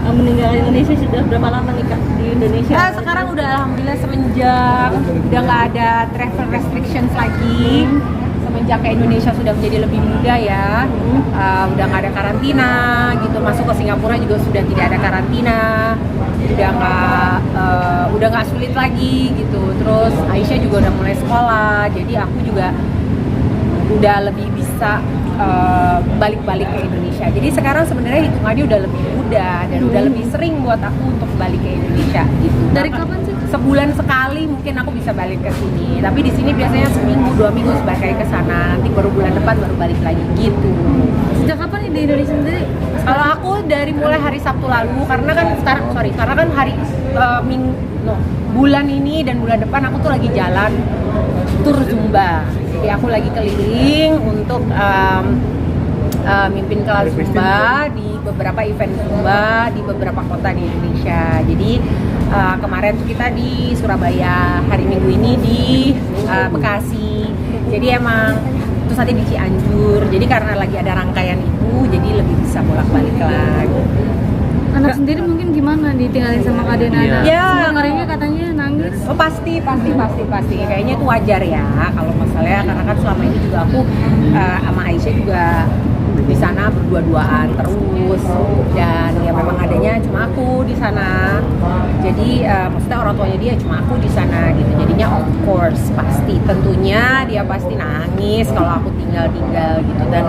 meninggalkan Indonesia sudah berapa lama nih Kak di Indonesia? Nah, sekarang udah alhamdulillah semenjak udah nggak ada travel restrictions lagi. Semenjak ke Indonesia sudah menjadi lebih mudah ya, udah nggak ada karantina gitu, masuk ke Singapura juga sudah tidak ada karantina, udah nggak sulit lagi gitu. Terus Aisyah juga udah mulai sekolah, jadi aku juga udah lebih bisa balik-balik ke Indonesia. Jadi sekarang sebenarnya hitungannya udah lebih mudah dan udah lebih sering buat aku untuk balik ke Indonesia gitu. Dari kapan sih? Sebulan sekali mungkin aku bisa balik ke sini. Tapi di sini biasanya seminggu, 2 minggu sebagai ke sana. Nanti baru bulan depan baru balik lagi gitu. Sejak kapan nih di Indonesia sendiri? Kalau aku dari mulai hari Sabtu lalu, karena kan bulan ini dan bulan depan aku tuh lagi jalan tur Zumba. Jadi aku lagi keliling untuk mimpin kelas Zumba di beberapa event Zumba di beberapa kota di Indonesia. Jadi kemarin tuh kita di Surabaya, hari Minggu ini di Bekasi. Jadi emang terus nanti di Cianjur. Jadi karena lagi ada rangkaian itu, jadi lebih bisa bolak-balik lagi. Anak sendiri mungkin gimana ditinggalin sama Kak Dena? Ya, Kemarinnya katanya nangis. Oh pasti. Kayaknya itu wajar ya kalau masalahnya, karena kan selama ini juga aku sama Aisyah juga di sana berdua-duaan terus, dan ya memang adanya cuma aku di sana. Jadi maksudnya orang tuanya dia cuma aku di sana gitu. Jadinya of course pasti tentunya dia pasti nangis kalau aku tinggal gitu. Dan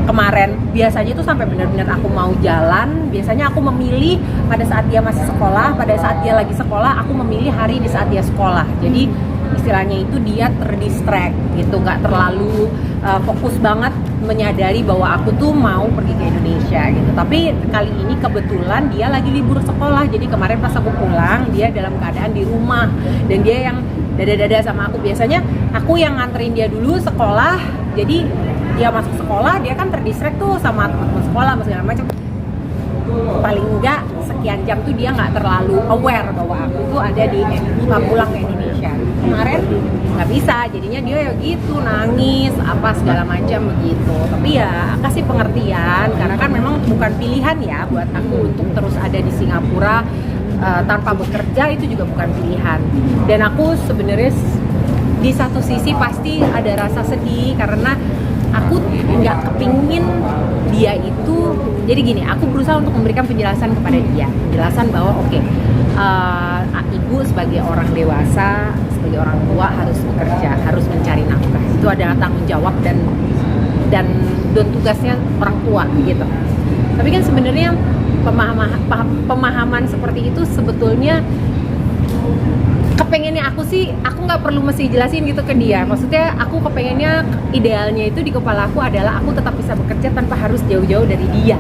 kemarin biasanya itu sampai benar-benar aku mau jalan, biasanya aku memilih pada saat dia masih sekolah, pada saat dia lagi sekolah aku memilih hari di saat dia sekolah. Jadi istilahnya itu dia terdistract gitu, nggak terlalu fokus banget menyadari bahwa aku tuh mau pergi ke Indonesia gitu. Tapi kali ini kebetulan dia lagi libur sekolah, jadi kemarin pas aku pulang dia dalam keadaan di rumah dan dia yang dada-dada sama aku. Biasanya aku yang nganterin dia dulu sekolah, jadi dia masuk sekolah dia kan terdistract tuh sama teman-teman sekolah segala macam. Paling enggak sekian jam tuh dia nggak terlalu aware bahwa aku tuh ada di pulang ke Indonesia. Kemarin nggak bisa, jadinya dia ya gitu nangis apa segala macam begitu. Tapi ya kasih pengertian karena kan memang bukan pilihan ya buat aku untuk terus ada di Singapura tanpa bekerja, itu juga bukan pilihan. Dan aku sebenarnya di satu sisi pasti ada rasa sedih karena aku nggak kepingin dia itu, jadi gini, aku berusaha untuk memberikan penjelasan kepada dia, penjelasan bahwa ibu sebagai orang dewasa, sebagai orang tua harus bekerja, harus mencari nafkah, itu adalah tanggung jawab dan tugasnya orang tua gitu. Tapi kan sebenarnya pemahaman seperti itu sebetulnya kepengennya aku sih, aku nggak perlu mesti jelasin gitu ke dia. Maksudnya aku kepengennya, idealnya itu di kepala aku adalah aku tetap bisa bekerja tanpa harus jauh-jauh dari dia,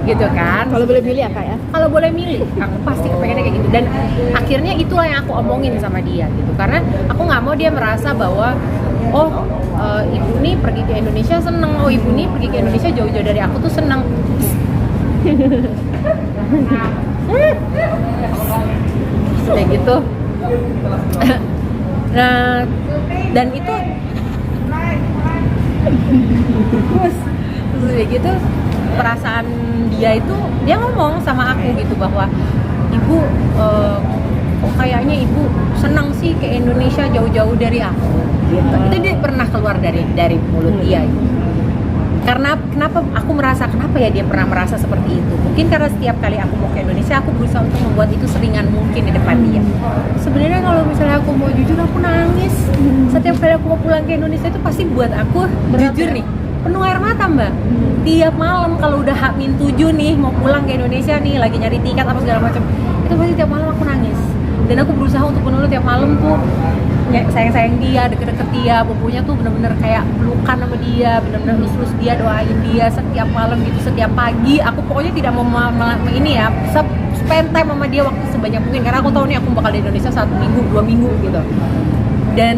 gitu kan. Kalau boleh milih ya Kak ya? Kalau boleh milih, aku pasti kepengennya kayak gitu. Dan akhirnya itulah yang aku omongin sama dia gitu. Karena aku nggak mau dia merasa bahwa ibu nih pergi ke Indonesia seneng, ibu nih pergi ke Indonesia jauh-jauh dari aku tuh seneng. Kayak gitu. Nah, dan itu terus kayak gitu, perasaan dia itu, dia ngomong sama aku gitu bahwa ibu kok kayaknya ibu senang sih ke Indonesia jauh-jauh dari aku gitu. Itu dia pernah keluar dari mulut dia gitu. Karena kenapa aku merasa, kenapa ya dia pernah merasa seperti itu? Mungkin karena setiap kali aku mau ke Indonesia, aku berusaha untuk membuat itu seringan mungkin di depan dia. Sebenarnya kalau misalnya aku mau jujur, aku nangis. Setiap kali aku mau pulang ke Indonesia itu pasti buat aku jujur nih, penuh air mata mbak. Tiap malam kalau udah H-7 nih, mau pulang ke Indonesia nih, lagi nyari tiket apa segala macam, itu pasti tiap malam aku nangis. Dan aku berusaha untuk penuh tiap malam tuh sayang-sayang dia, deket-deket dia, bobonya tuh bener-bener kayak pelukan sama dia, bener-bener terus dia, doain dia setiap malam gitu, setiap pagi. Aku pokoknya tidak mau ini ya, spend time sama dia waktu sebanyak mungkin, karena aku tahu nih aku bakal di Indonesia 1 minggu, 2 minggu gitu. Dan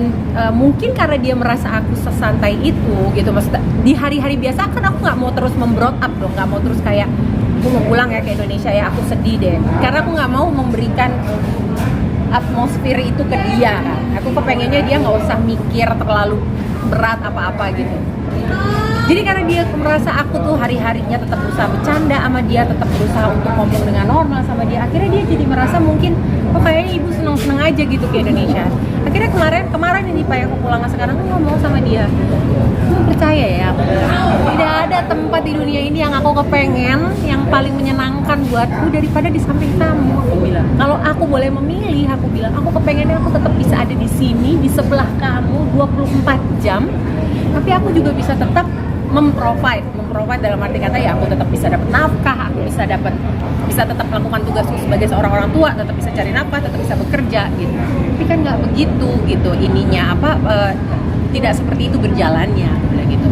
mungkin karena dia merasa aku sesantai itu gitu, maksudnya di hari-hari biasa kan aku nggak mau terus membrot up dong, nggak mau terus kayak aku mau pulang ya ke Indonesia ya, aku sedih deh, karena aku nggak mau memberikan atmosfer itu ke dia kan. Aku kepengennya dia nggak usah mikir terlalu berat apa-apa gitu. Jadi karena dia merasa aku tuh hari-harinya tetap berusaha bercanda sama dia, tetap berusaha untuk ngomong dengan normal sama dia, akhirnya dia jadi merasa mungkin oh kayaknya ibu seneng-seneng aja gitu ke Indonesia. Akhirnya kemarin ini Pak aku pulang sekarang tuh ngomong sama dia, lu percaya ya, aku bilang, tidak ada tempat di dunia ini yang aku kepengen, yang paling menyenangkan buatku daripada di samping kamu, aku bilang. Kalau aku boleh memilih, aku bilang, aku kepengennya aku tetap bisa ada di sini, di sebelah kamu 24 jam, tapi aku juga bisa tetap memprovide dalam arti kata ya aku tetap bisa dapat nafkah, aku bisa tetap melakukan tugasku sebagai seorang orang tua, tetap bisa cari nafkah, tetap bisa bekerja gitu. Tapi kan nggak begitu gitu ininya tidak seperti itu berjalannya, aku bilang gitu.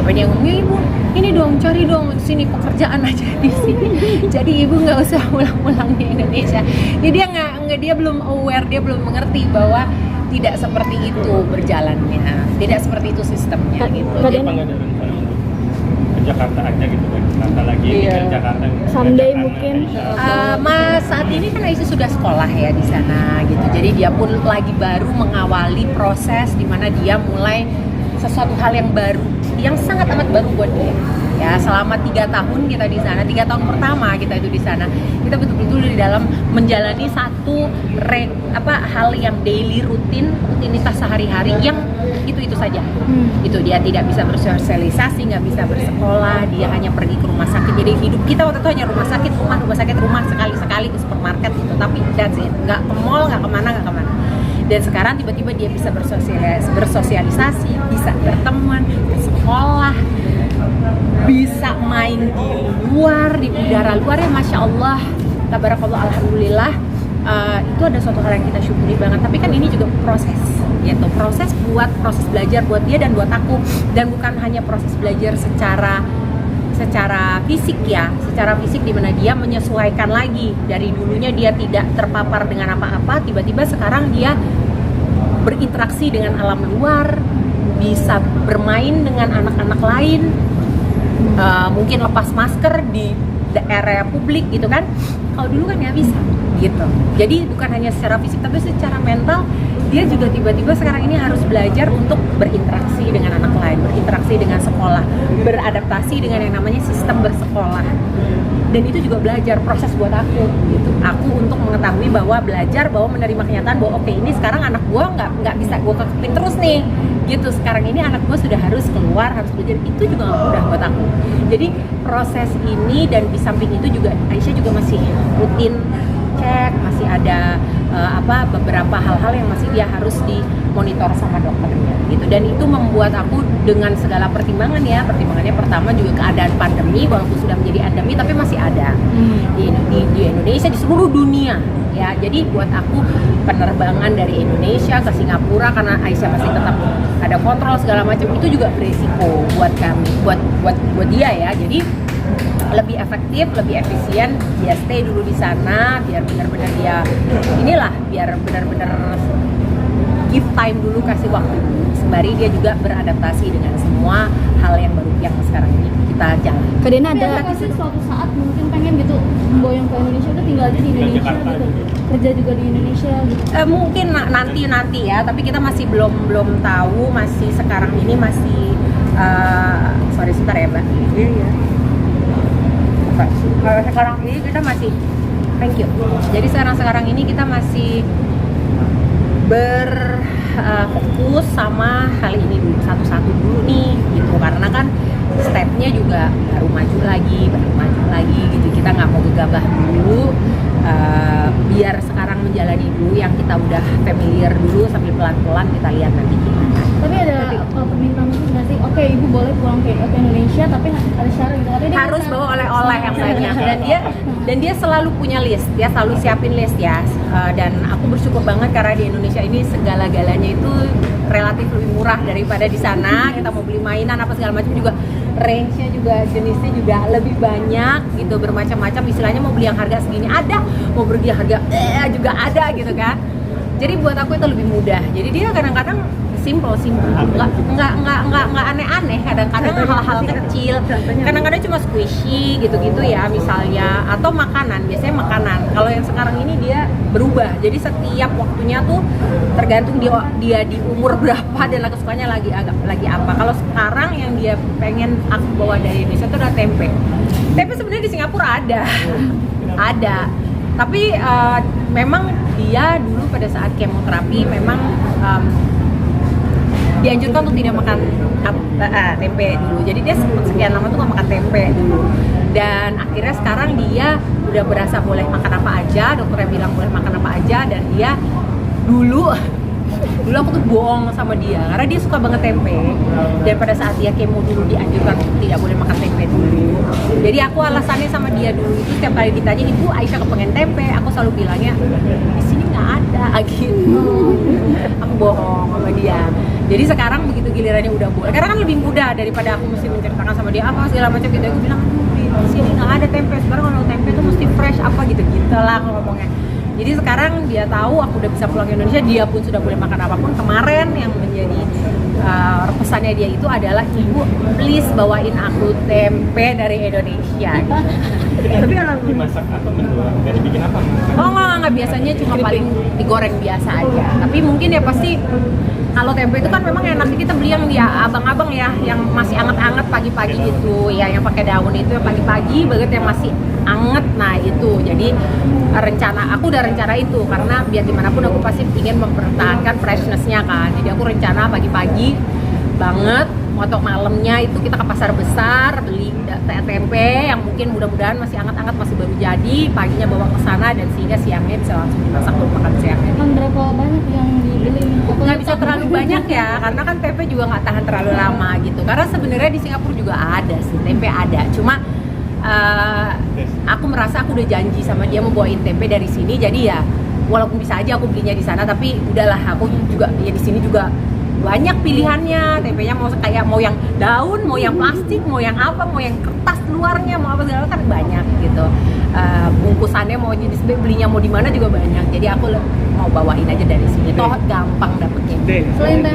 Apa dia ngomong, ibu ini dong cari dong sini pekerjaan aja di sini. Jadi ibu nggak usah ulang-ulang di Indonesia. Jadi dia belum aware, dia belum mengerti bahwa tidak seperti itu berjalannya, tidak seperti itu sistemnya gitu. Jadi apa nggak ada rencana untuk ke Jakarta aja gitu kan? Jakarta lagi ke Jakarta. Someday Jakarta, mungkin. Mas saat ini kan Aisyah sudah sekolah ya di sana gitu. Jadi dia pun lagi baru mengawali proses di mana dia mulai sesuatu hal yang baru, yang sangat amat baru buat dia. Ya selama 3 tahun kita di sana, 3 tahun pertama kita itu di sana, kita betul-betul di dalam menjalani satu hal yang daily rutinitas sehari-hari yang itu saja. Itu dia tidak bisa bersosialisasi, nggak bisa bersekolah, dia hanya pergi ke rumah sakit. Jadi hidup kita waktu itu hanya rumah sakit, rumah sekali-sekali ke supermarket gitu. Tapi that's it, nggak ke mall, nggak kemana. Dan sekarang tiba-tiba dia bisa bersosialisasi, bisa berteman, ke sekolah, bisa main di luar, di udara luar ya Masya Allah, tabarakallah, alhamdulillah. Itu ada suatu hal yang kita syukuri banget. Tapi kan ini juga proses gitu, proses belajar buat dia dan buat aku. Dan bukan hanya proses belajar secara fisik ya, secara fisik di mana dia menyesuaikan lagi. Dari dulunya dia tidak terpapar dengan apa-apa, tiba-tiba sekarang dia berinteraksi dengan alam luar, bisa bermain dengan anak-anak lain, mungkin lepas masker di area publik gitu kan. Kalau dulu kan nggak bisa gitu. Jadi bukan hanya secara fisik tapi secara mental dia juga tiba-tiba sekarang ini harus belajar untuk berinteraksi dengan anak lain, berinteraksi dengan sekolah, beradaptasi dengan yang namanya sistem bersekolah. Dan itu juga belajar proses buat aku gitu. Aku untuk mengetahui bahwa belajar bahwa menerima kenyataan bahwa oke, ini sekarang anak gua nggak bisa gua kekepin terus nih gitu. Sekarang ini anak gua sudah harus keluar, harus belajar. Itu juga nggak mudah buat aku. Jadi proses ini dan di samping itu juga Aisyah juga masih rutin cek, masih ada beberapa hal-hal yang masih dia harus dimonitor sama dokternya gitu. Dan itu membuat aku dengan segala pertimbangannya pertama juga keadaan pandemi, walaupun sudah menjadi endemi tapi masih ada di Indonesia, di seluruh dunia ya. Jadi buat aku penerbangan dari Indonesia ke Singapura karena Aisyah masih tetap ada kontrol segala macam, itu juga beresiko buat kami, buat dia ya. Jadi lebih efektif, lebih efisien dia stay dulu di sana biar benar-benar biar benar-benar give time dulu, kasih waktu dulu sembari dia juga beradaptasi dengan semua hal yang baru yang sekarang ini kita jalan. Kak Dena ada sih suatu saat mungkin pengen gitu memboyong ke Indonesia, udah tinggal aja di Indonesia gitu, kerja juga di Indonesia gitu. Mungkin nanti ya, tapi kita masih belum tahu, masih sekarang ini masih sorry sebentar ya Mbak. Iya. Sekarang ini kita masih thank you. Jadi sekarang ini kita masih berfokus sama hal ini dulu, satu-satu dulu nih gitu, karena kan stepnya juga baru maju lagi gitu. Kita nggak mau gegabah dulu, biar sekarang menjalani dulu yang kita udah familiar dulu, sambil pelan-pelan kita lihat nanti gimana. Tapi ada permintaan khusus nggak sih? Oke, ibu boleh pulang ke Indonesia tapi ada syarat gitu. Harus bawa oleh-oleh yang banyak, dan dia selalu punya list, dia selalu siapin list ya. Dan aku bersyukur banget karena di Indonesia ini segala-galanya itu relatif lebih murah daripada di sana. Kita mau beli mainan apa segala macam juga range-nya juga, jenisnya juga lebih banyak gitu, bermacam-macam. Istilahnya mau beli yang harga segini ada, mau pergi harga juga ada gitu kan. Jadi buat aku itu lebih mudah. Jadi dia kadang-kadang simple, nggak aneh-aneh. Kadang-kadang hal-hal kecil, kadang-kadang cuma squishy gitu-gitu ya misalnya, atau makanan. Biasanya makanan. Kalau yang sekarang ini dia berubah. Jadi setiap waktunya tuh tergantung dia di umur berapa dan kesukaannya lagi apa. Kalau sekarang yang dia pengen aku bawa dari Indonesia itu adalah tempe. Tempe sebenarnya di Singapura ada. Tapi memang dia dulu pada saat kemoterapi memang dianjurkan untuk tidak makan tempe dulu. Jadi dia sekian lama tuh gak makan tempe dulu. Dan akhirnya sekarang dia udah berasa boleh makan apa aja. Dokternya bilang boleh makan apa aja. Dan dia dulu aku tuh bohong sama dia karena dia suka banget tempe. Dan pada saat dia kemo dulu dianjurkan untuk tidak boleh makan tempe dulu. Jadi aku alasannya sama dia dulu itu setiap kali ditanya, "Ibu, Aisyah kepengen tempe," aku selalu bilangnya di sini nggak ada gitu. Aku bohong sama dia. Jadi sekarang begitu gilirannya udah boleh, karena kan lebih mudah daripada aku mesti menceritakan sama dia apa segala macam gitu. Aku bilang, "Di sini nggak ada tempe. Sekarang kalau tempe tuh mesti fresh apa gitu-gitu lah aku ngomongnya." Jadi sekarang dia tahu aku udah bisa pulang ke Indonesia, dia pun sudah boleh makan apapun. Kemarin yang menjadi pesannya dia itu adalah, "Ibu, please bawain aku tempe dari Indonesia." Tapi kalau dimasak atau mendoan, dan dibikin apa? Oh nggak, biasanya cuma paling digoreng biasa aja. Tapi mungkin ya pasti kalau tempe itu kan memang enaknya kita beli yang dia abang-abang ya, yang masih anget-anget pagi-pagi itu, ya yang pakai daun itu yang pagi-pagi banget yang masih anget. Nah itu, jadi aku udah rencana itu karena biar gimana pun aku pasti ingin mempertahankan freshness-nya kan. Jadi aku rencana pagi-pagi banget, untuk malamnya itu kita ke pasar besar beli tempe yang mungkin mudah-mudahan masih anget-anget, masih baru jadi, paginya bawa ke sana dan sehingga siangnya bisa langsung dimasak untuk makan siangnya. Berapa banyak yang dibeli? Nggak bisa terlalu banyak ya, karena kan tempe juga nggak tahan terlalu lama gitu. Karena sebenarnya di Singapura juga ada sih, tempe ada. Cuma aku merasa aku udah janji sama dia mau bawain tempe dari sini, jadi ya walaupun bisa aja aku belinya di sana, tapi udahlah aku juga ya di sini juga banyak pilihannya. Tempenya mau yang daun, mau yang plastik, mau yang apa, mau yang kertas luarnya, mau apa segala kan banyak gitu. Bungkusannya mau jenis belinya mau di mana juga banyak. Jadi aku mau bawain aja dari sini. Toh gampang dapetnya. Selain tempe